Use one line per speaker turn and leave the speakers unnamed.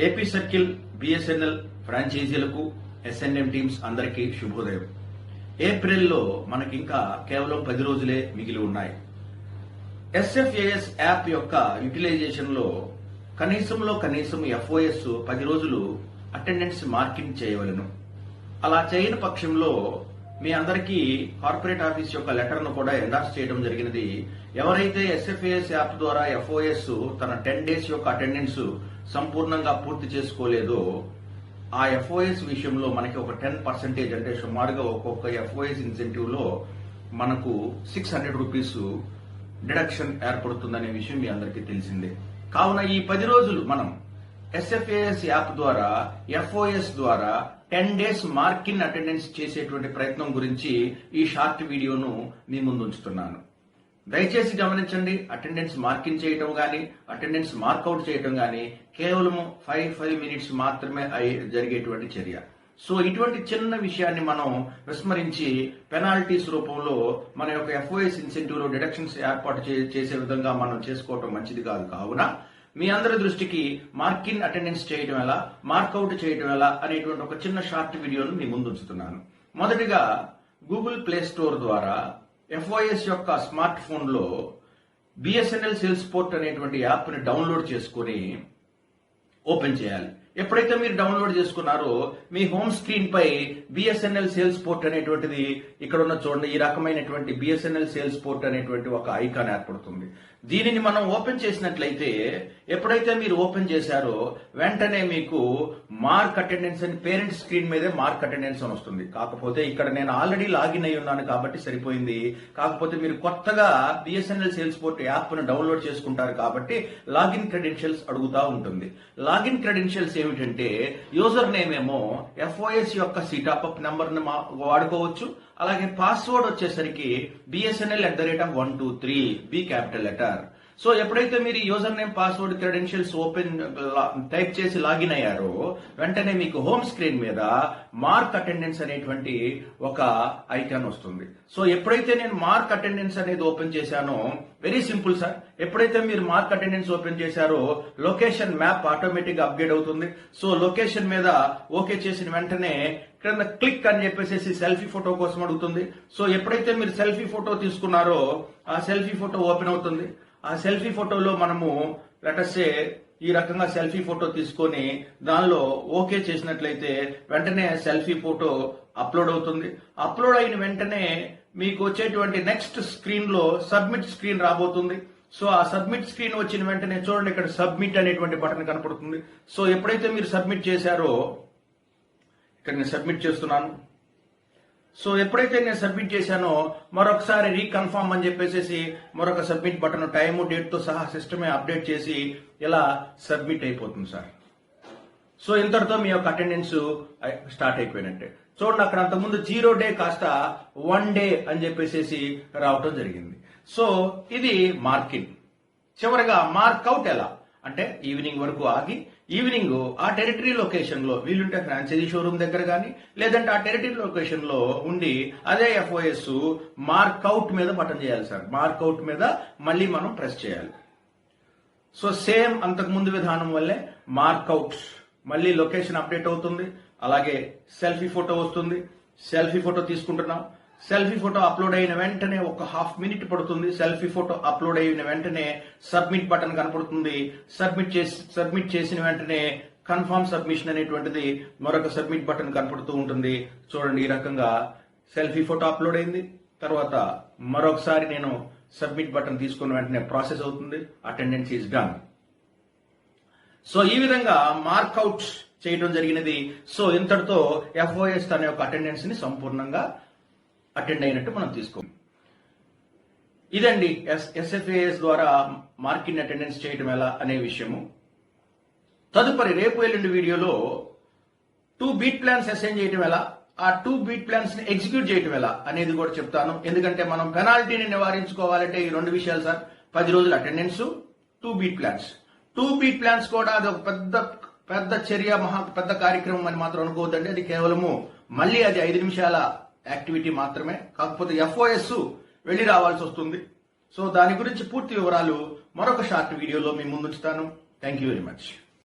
AP circle BSNL ఫ్రాంచైజీలకు SNM teams అందరికీ శుభోదయం. ఏప్రిల్లో మనకింకా కేవలం 10 రోజులే మిగిలి ఉన్నాయి. ఎస్ఎఫ్ఏఎస్ యాప్ యొక్క యూటిలైజేషన్ లో కనీసం ఎఫ్ఓఎస్ 10 రోజులు అటెండెన్స్ మార్కింగ్ చేయవలను. అలా చేయని పక్షంలో మీ అందరికీ కార్పొరేట్ ఆఫీస్ యొక్క లెటర్ ను కూడా ఎండార్స్ చేయడం జరిగినది. ఎవరైతే ఎస్ఎఫ్ఏఎస్ యాప్ ద్వారా ఎఫ్ఓఎస్ తన 10 డేస్ యొక్క అటెండెన్స్ సంపూర్ణంగా పూర్తి చేసుకోలేదో ఆ ఎఫ్ఓఎస్ విషయంలో మనకి ఒక 10% అంటే సుమారుగా ఒక్కొక్క ఎఫ్ఓఎస్ ఇన్సెంటివ్ లో మనకు 600 రూపీస్ డిడక్షన్ ఏర్పడుతుందనే విషయం మీ అందరికీ తెలిసిందే. కావున ఈ 10 రోజులు మనం ఎస్ఎఫ్ఏఎస్ యాప్ ద్వారా ఎఫ్ఓఎస్ ద్వారా 10 డేస్ మార్కిన్ అటెండెన్స్ చేసేటువంటి ప్రయత్నం గురించి ఈ షార్ట్ వీడియోను మీ ముందు ఉంచుతున్నాను. దయచేసి గమనించండి, అటెండెన్స్ మార్కింగ్ చేయటం గానీ అటెండెన్స్ మార్కౌట్ చేయటం గానీ కేవలం 5 మినిట్స్ మాత్రమే జరిగేటువంటి చర్య. సో ఇటువంటి చిన్న విషయాన్ని మనం విస్మరించి పెనాల్టీస్ రూపంలో మన యొక్క ఎఫ్ఓఎస్ ఇన్సెంటివ్ లో డిడక్షన్స్ ఏర్పాటు చేసే విధంగా మనం చేసుకోవటం మంచిది కాదు. కావున మీ అందరి దృష్టికి మార్కిన్ అటెండెన్స్ చేయడం ఎలా, మార్కౌట్ చేయడం ఎలా అనేటువంటి ఒక చిన్న షార్ట్ వీడియోను మీ ముందు ఉంచుతున్నాను. మొదటిగా గూగుల్ ప్లే స్టోర్ ద్వారా ఎఫ్ఓఎస్ యొక్క స్మార్ట్ ఫోన్ లో బిఎస్ఎన్ఎల్ సేల్స్ పోర్ట్ అనేటువంటి యాప్ ని డౌన్లోడ్ చేసుకుని ఓపెన్ చేయాలి. ఎప్పుడైతే మీరు డౌన్లోడ్ చేసుకున్నారో మీ హోమ్ స్క్రీన్ పై బిఎస్ఎన్ఎల్ సేల్స్ పోర్ట్ అనేటువంటిది ఇక్కడ ఉన్న చూడండి, ఈ రకమైనటువంటి బిఎస్ఎన్ఎల్ సేల్స్ పోర్ట్ అనేటువంటి ఒక ఐకాన్ ఏర్పడుతుంది. దీనిని మనం ఓపెన్ చేసినట్లయితే ఎప్పుడైతే మీరు ఓపెన్ చేశారో వెంటనే మీకు మార్క్ అటెండెన్స్ అని పేరెంట్ స్క్రీన్ మీదే మార్క్ అటెండెన్స్ అని వస్తుంది. కాకపోతే ఇక్కడ నేను ఆల్రెడీ లాగిన్ అయి ఉన్నాను కాబట్టి సరిపోయింది. కాకపోతే మీరు కొత్తగా బిఎస్ఎన్ఎల్ సేల్స్ పోర్ట్ యాప్ ను డౌన్లోడ్ చేసుకుంటారు కాబట్టి లాగిన్ క్రెడెన్షియల్స్ అడుగుతా ఉంటుంది. లాగిన్ క్రెడెన్షియల్స్ ఏమిటంటే యూజర్ నేమ్ ఏమో ఎఫ్ఓఎస్ యొక్క సీటాపప్ నెంబర్ ని వాడుకోవచ్చు. అలాగే పాస్వర్డ్ వచ్చేసరికి BSNL@123 B capital letter. So ఎప్పుడైతే మీరు user name password credentials type చేసి లాగిన్ అయ్యారో వెంటనే మీకు హోమ్ స్క్రీన్ మీద మార్క్ అటెండెన్స్ అనేటువంటి ఒక ఐకాన్ వస్తుంది. సో ఎప్పుడైతే నేను మార్క్ అటెండెన్స్ అనేది ఓపెన్ చేశానో వెరీ సింపుల్ సార్. ఎప్పుడైతే మీరు మార్క్ అటెండెన్స్ ఓపెన్ చేశారో లొకేషన్ మ్యాప్ ఆటోమేటిక్ గా అప్డేట్ అవుతుంది. సో లొకేషన్ మీద ఓకే చేసిన వెంటనే క్రింద క్లిక్ అని చెప్పేసి సెల్ఫీ ఫోటో కోసం అడుగుతుంది. సో ఎప్పుడైతే మీరు సెల్ఫీ ఫోటో తీసుకున్నారో ఆ సెల్ఫీ ఫోటో ఓపెన్ అవుతుంది. ఆ సెల్ఫీ ఫోటోలో మనము లెటర్సే ఈ రకంగా సెల్ఫీ ఫోటో తీసుకొని దానిలో ఓకే చేసినట్లయితే వెంటనే సెల్ఫీ ఫోటో అప్లోడ్ అవుతుంది. అప్లోడ్ అయిన వెంటనే మీకు వచ్చేటువంటి నెక్స్ట్ స్క్రీన్ లో సబ్మిట్ స్క్రీన్ రాబోతుంది. సో ఆ సబ్మిట్ స్క్రీన్ వచ్చిన వెంటనే చూడండి, ఇక్కడ సబ్మిట్ అనేటువంటి బటన్ కనపడుతుంది. సో ఎప్పుడైతే మీరు సబ్మిట్ చేశారో ఇక్కడ నేను సబ్మిట్ చేస్తున్నాను. సో ఎప్పుడైతే నేను సబ్మిట్ చేశానో మరొకసారి రీకన్ఫర్మ్ అని చెప్పేసి మరొక సబ్మిట్ బటన్ టైము డేట్ తో సహా సిస్టమే అప్డేట్ చేసి ఇలా సబ్మిట్ అయిపోతుంది సార్. సో ఇంతటితో మీ యొక్క అటెండెన్స్ స్టార్ట్ అయిపోయినట్టే. చూడండి, అక్కడ అంతకుముందు 0 డే కాస్త 1 డే అని చెప్పేసి రావటం జరిగింది. సో ఇది మార్కింగ్. చివరిగా మార్కౌట్ ఎలా అంటే ఈవినింగ్ వరకు ఆగి ఈవినింగ్ ఆ టెరిటరీ లొకేషన్ లో వీలుంటే ఫ్రాంచైజీ షోరూమ్ దగ్గర గానీ లేదంటే ఆ టెరిటరీ లొకేషన్ లో ఉండి అదే ఎఫ్ఓఎస్ మార్కౌట్ మీద బటన్ చేయాలి సార్. మార్కౌట్ మీద మళ్ళీ మనం ప్రెస్ చేయాలి. సో సేమ్ అంతకు ముందు విధానం వల్లే మార్కౌట్ మళ్ళీ లొకేషన్ అప్డేట్ అవుతుంది. అలాగే సెల్ఫీ ఫోటో వస్తుంది. సెల్ఫీ ఫోటో తీసుకుంటున్నాం. సెల్ఫీ ఫోటో అప్లోడ్ అయిన వెంటనే ఒక ½ మినిట్ పడుతుంది. సెల్ఫీ ఫోటో అప్లోడ్ అయిన వెంటనే సబ్మిట్ బటన్ కనపడుతుంది. సబ్మిట్ చేసిన వెంటనే కన్ఫర్మ్ సబ్మిషన్ అనేటువంటిది మరొక సబ్మిట్ బటన్ కనపడుతూ ఉంటుంది. చూడండి, ఈ రకంగా సెల్ఫీ ఫోటో అప్లోడ్ అయింది. తర్వాత మరొకసారి నేను సబ్మిట్ బటన్ తీసుకున్న వెంటనే ప్రాసెస్ అవుతుంది. Attendance is done. సో ఈ విధంగా మార్కౌట్ చేయడం జరిగినది. సో ఇంతటితో ఎఫ్ఓఎస్ తన యొక్క అటెండెన్స్ ని సంపూర్ణంగా అటెండ్ అయినట్టు మనం తీసుకోం. ఇదండి ఎస్ఎఫ్ఏఎస్ ద్వారా మార్కింగ్ అటెండెన్స్ చేయడం ఎలా అనే విషయము. తదుపరి రేపు ఎల్లుండి వీడియోలో 2 బీట్ ప్లాన్స్ అసైన్ చేయడం ఎలా, ఆ 2 బీట్ ప్లాన్స్ ని ఎగ్జిక్యూట్ చేయడం ఎలా అనేది కూడా చెప్తాను. ఎందుకంటే మనం పెనాల్టీని నివారించుకోవాలంటే ఈ 2 విషయాలు సార్. 10 రోజుల attendance, 2 beat plans. 2 beat plans కూడా అది ఒక పెద్ద చర్య, పెద్ద కార్యక్రమం అని మాత్రం అనుకోవద్దండి. అది కేవలము మళ్ళీ అది 5 నిమిషాల యాక్టివిటీ మాత్రమే. కాకపోతే ఎఫ్ఓఎస్ వెళ్లి రావాల్సి వస్తుంది. సో దాని గురించి పూర్తి వివరాలు మరొక షార్ట్ వీడియోలో మీ ముందుంచుతాను. Thank you very much.